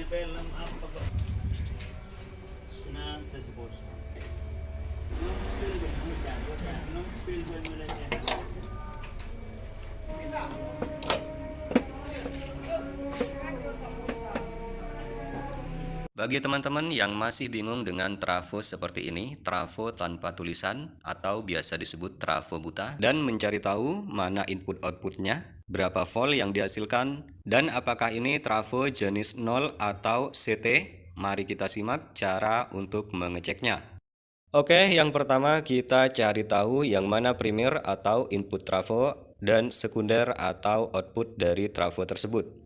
film apa kok na tersebut. Nung film Malaysia. Bagi teman-teman yang masih bingung dengan trafo seperti ini, trafo tanpa tulisan atau biasa disebut trafo buta, dan mencari tahu mana input-outputnya, berapa volt yang dihasilkan, dan apakah ini trafo jenis 0 atau CT, mari kita simak cara untuk mengeceknya. Oke, yang pertama kita cari tahu yang mana primer atau input trafo dan sekunder atau output dari trafo tersebut.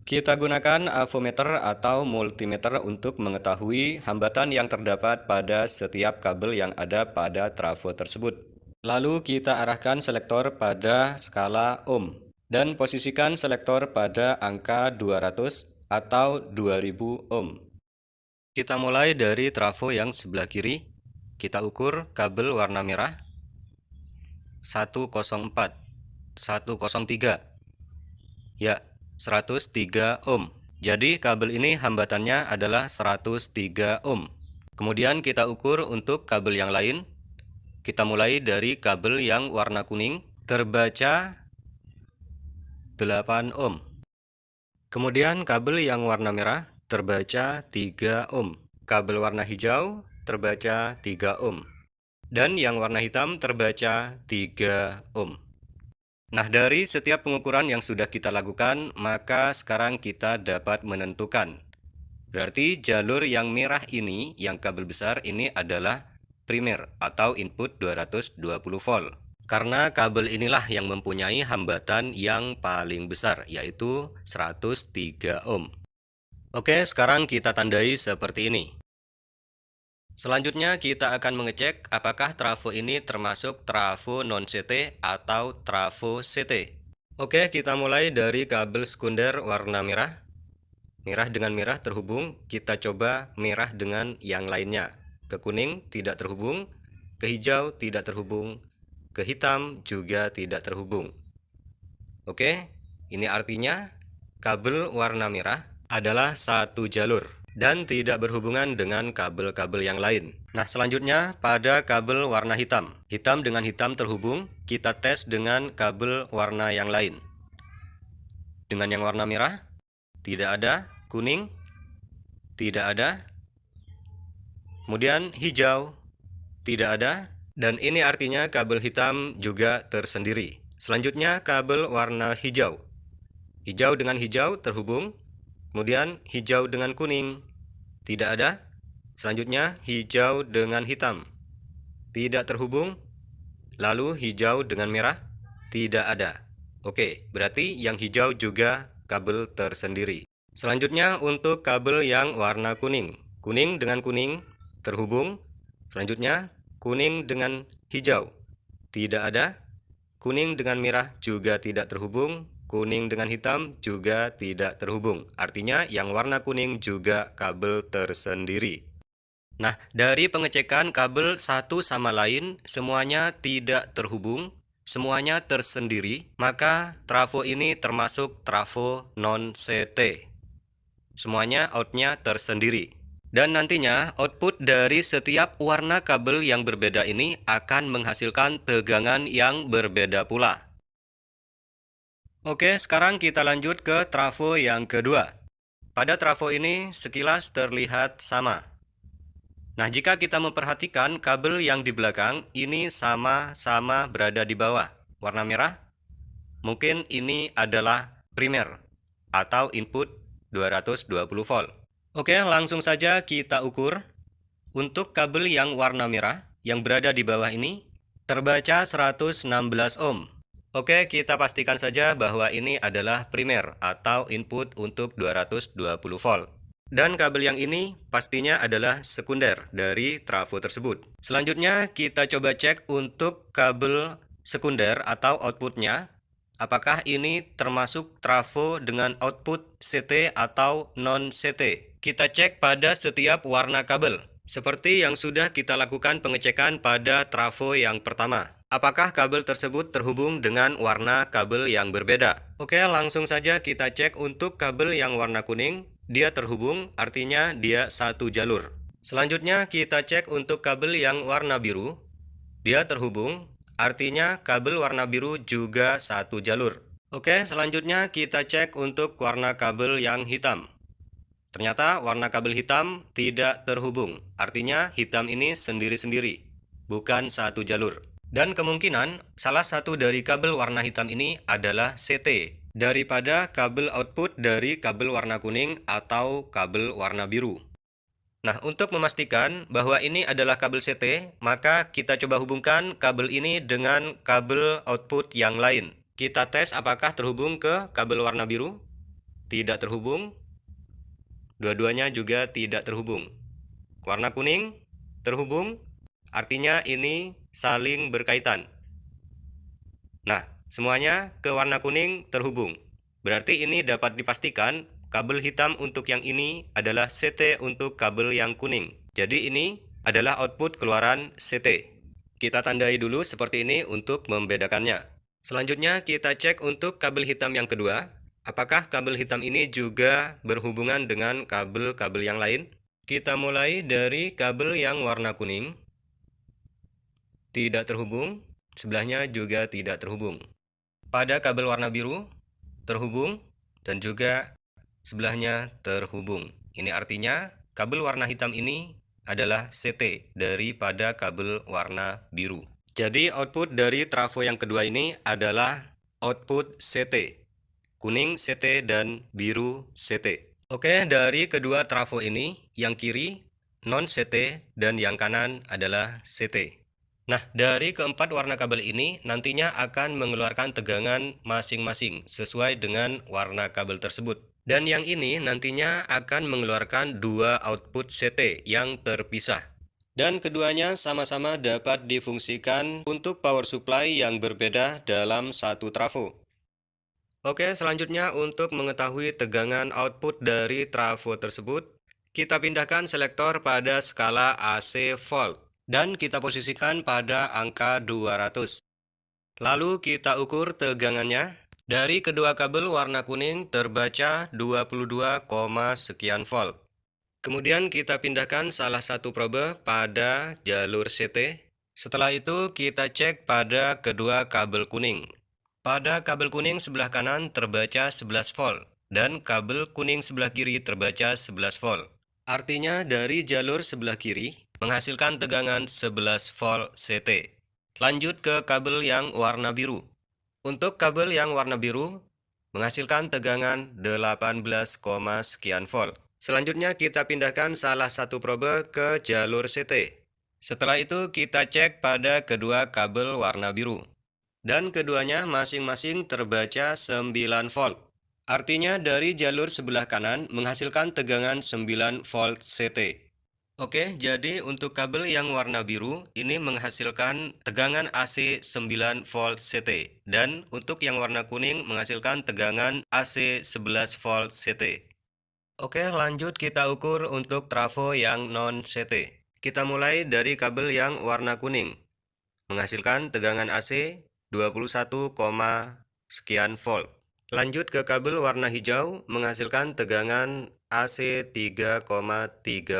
Kita gunakan avometer atau multimeter untuk mengetahui hambatan yang terdapat pada setiap kabel yang ada pada trafo tersebut. Lalu kita arahkan selektor pada skala ohm dan posisikan selektor pada angka 200 atau 2000 ohm. Kita mulai dari trafo yang sebelah kiri. Kita ukur kabel warna merah 104, 103. Ya, 103 ohm. Jadi kabel ini hambatannya adalah 103 ohm. Kemudian kita ukur untuk kabel yang lain. Kita mulai dari kabel yang warna kuning, terbaca 8 ohm. Kemudian kabel yang warna merah terbaca 3 ohm. Kabel warna hijau terbaca 3 ohm. Dan yang warna hitam terbaca 3 ohm. Nah, dari setiap pengukuran yang sudah kita lakukan, maka sekarang kita dapat menentukan. Berarti jalur yang merah ini, yang kabel besar ini adalah primer atau input 220 volt. Karena kabel inilah yang mempunyai hambatan yang paling besar, yaitu 103 ohm. Oke, sekarang kita tandai seperti ini. Selanjutnya kita akan mengecek apakah trafo ini termasuk trafo non-CT atau trafo CT. Oke, kita mulai dari kabel sekunder warna merah. Merah dengan merah terhubung, kita coba merah dengan yang lainnya. Ke kuning tidak terhubung, ke hijau tidak terhubung, ke hitam juga tidak terhubung. Oke, ini artinya kabel warna merah adalah satu jalur dan tidak berhubungan dengan kabel-kabel yang lain. Nah, selanjutnya pada kabel warna hitam. Hitam dengan hitam terhubung, kita tes dengan kabel warna yang lain. Dengan yang warna merah, tidak ada. Kuning, tidak ada. Kemudian hijau, tidak ada. Dan ini artinya kabel hitam juga tersendiri. Selanjutnya kabel warna hijau. Hijau dengan hijau terhubung. Kemudian hijau dengan kuning, tidak ada. Selanjutnya hijau dengan hitam, tidak terhubung. Lalu hijau dengan merah, tidak ada. Oke, berarti yang hijau juga kabel tersendiri. Selanjutnya untuk kabel yang warna kuning. Kuning dengan kuning terhubung. Selanjutnya kuning dengan hijau, tidak ada. Kuning dengan merah juga tidak terhubung. Kuning dengan hitam juga tidak terhubung. Artinya yang warna kuning juga kabel tersendiri. Nah, dari pengecekan kabel satu sama lain semuanya tidak terhubung, semuanya tersendiri, maka trafo ini termasuk trafo non-CT. Semuanya outnya tersendiri. Dan nantinya output dari setiap warna kabel yang berbeda ini akan menghasilkan tegangan yang berbeda pula. Oke, sekarang kita lanjut ke trafo yang kedua. Pada trafo ini sekilas terlihat sama. Nah, jika kita memperhatikan kabel yang di belakang ini sama-sama berada di bawah. Warna merah, mungkin ini adalah primer atau input 220 volt. Oke, langsung saja kita ukur. Untuk kabel yang warna merah yang berada di bawah ini terbaca 116 ohm. Oke, kita pastikan saja bahwa ini adalah primer atau input untuk 220 volt. Dan kabel yang ini pastinya adalah sekunder dari trafo tersebut. Selanjutnya kita coba cek untuk kabel sekunder atau outputnya. Apakah ini termasuk trafo dengan output CT atau non-CT? Kita cek pada setiap warna kabel. Seperti yang sudah kita lakukan pengecekan pada trafo yang pertama. Apakah kabel tersebut terhubung dengan warna kabel yang berbeda? Oke, langsung saja kita cek untuk kabel yang warna kuning. dia terhubung, artinya dia satu jalur. Selanjutnya kita cek untuk kabel yang warna biru. Dia terhubung, artinya kabel warna biru juga satu jalur. Oke, selanjutnya kita cek untuk warna kabel yang hitam. Ternyata warna kabel hitam tidak terhubung, artinya hitam ini sendiri-sendiri, bukan satu jalur. Dan kemungkinan salah satu dari kabel warna hitam ini adalah CT daripada kabel output dari kabel warna kuning atau kabel warna biru. Nah, untuk memastikan bahwa ini adalah kabel CT, maka kita coba hubungkan kabel ini dengan kabel output yang lain. Kita tes apakah terhubung ke kabel warna biru. Tidak terhubung. Dua-duanya juga tidak terhubung. Warna kuning terhubung, artinya ini saling berkaitan. Nah, semuanya ke warna kuning terhubung. Berarti ini dapat dipastikan kabel hitam untuk yang ini adalah CT untuk kabel yang kuning. Jadi ini adalah output keluaran CT. Kita tandai dulu seperti ini untuk membedakannya. Selanjutnya kita cek untuk kabel hitam yang kedua. Apakah kabel hitam ini juga berhubungan dengan kabel-kabel yang lain? Kita mulai dari kabel yang warna kuning. Tidak terhubung, sebelahnya juga tidak terhubung. Pada kabel warna biru, terhubung, dan juga sebelahnya terhubung. Ini artinya kabel warna hitam ini adalah CT daripada kabel warna biru. Jadi output dari trafo yang kedua ini adalah output CT. Kuning CT dan biru CT. Oke, dari kedua trafo ini, yang kiri non CT dan yang kanan adalah CT. Nah, dari keempat warna kabel ini nantinya akan mengeluarkan tegangan masing-masing sesuai dengan warna kabel tersebut. Dan yang ini nantinya akan mengeluarkan dua output CT yang terpisah. Dan keduanya sama-sama dapat difungsikan untuk power supply yang berbeda dalam satu trafo. Oke, selanjutnya untuk mengetahui tegangan output dari trafo tersebut, kita pindahkan selektor pada skala AC volt dan kita posisikan pada angka 200. Lalu kita ukur tegangannya. Dari kedua kabel warna kuning terbaca 22, sekian volt. Kemudian kita pindahkan salah satu probe pada jalur CT. Setelah itu kita cek pada kedua kabel kuning. Pada kabel kuning sebelah kanan terbaca 11 volt dan kabel kuning sebelah kiri terbaca 11 volt. Artinya dari jalur sebelah kiri menghasilkan tegangan 11 volt CT. Lanjut ke kabel yang warna biru. Untuk kabel yang warna biru menghasilkan tegangan 18, sekian volt. Selanjutnya kita pindahkan salah satu probe ke jalur CT. Setelah itu kita cek pada kedua kabel warna biru. Dan keduanya masing-masing terbaca 9 volt. Artinya dari jalur sebelah kanan menghasilkan tegangan 9 volt CT. Oke, jadi untuk kabel yang warna biru ini menghasilkan tegangan AC 9 volt CT. Dan untuk yang warna kuning menghasilkan tegangan AC 11 volt CT. Oke, lanjut kita ukur untuk trafo yang non CT. Kita mulai dari kabel yang warna kuning. Menghasilkan tegangan AC 21, sekian volt. Lanjut ke kabel warna hijau menghasilkan tegangan AC 3,3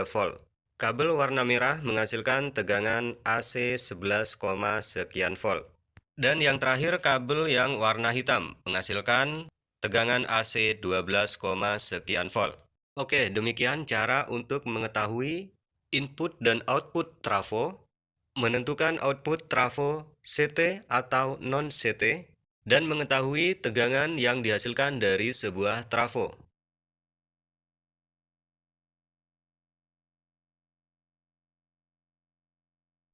volt. Kabel warna merah menghasilkan tegangan AC 11, sekian volt. Dan yang terakhir kabel yang warna hitam menghasilkan tegangan AC 12, sekian volt. Oke, demikian cara untuk mengetahui input dan output trafo, menentukan output trafo CT atau non-CT, dan mengetahui tegangan yang dihasilkan dari sebuah trafo.